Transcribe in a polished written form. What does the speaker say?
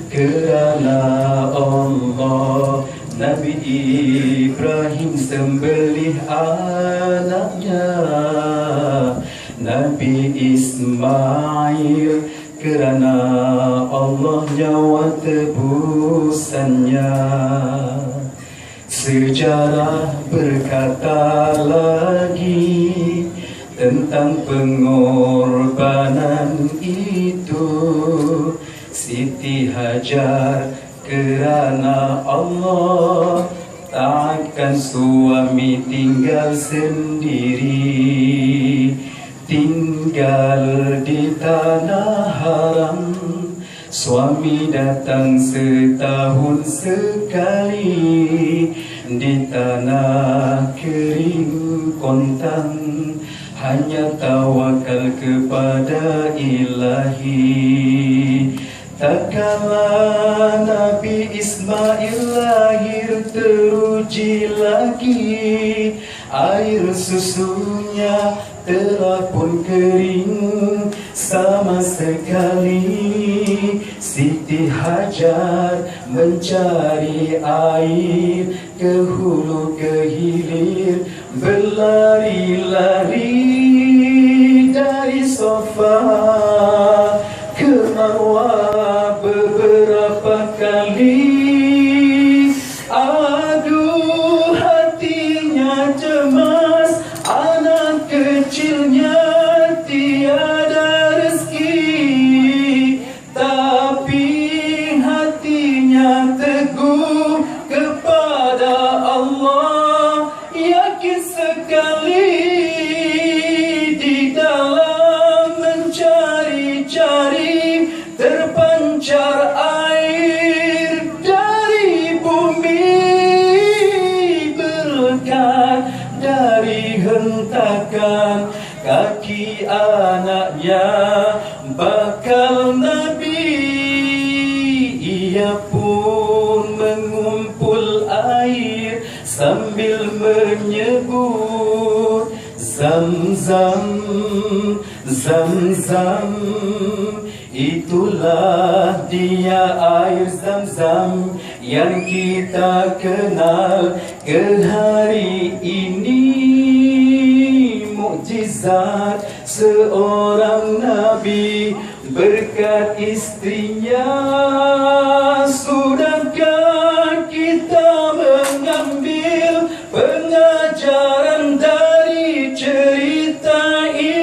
Kerana Allah Nabi Ibrahim sembelih anaknya Nabi Ismail, kerana Allah nyawa tebusannya. Sejarah berkata lagi tentang pengorbanan itu. Siti Hajar kerana Allah takkan suami tinggal sendiri, tinggal di tanah haram. Suami datang setahun sekali di tanah kering kontang, hanya tawakal kepada Ilahi. Takkanlah Nabi Ismail lahir teruji lagi, air susunya telah pun kering sama sekali. Siti Hajar mencari air ke hulu ke hilir, berlari-lari dari Safa ke Marwah beberapa kali. Aduh, hatinya cemas, anak kecilnya tiada rezeki, tapi hatinya teguh kepada Allah, yakin sekali di dalam mencari-cari terpancar air dari bumi, berkat dari hentakan kaki anaknya bakal Nabi. Ia pun mengumpul air sambil menyebut Zam-zam, Zam-zam. Itulah dia air Zam-zam yang kita kenal ke hari ini. Mukjizat seorang Nabi berkat istrinya.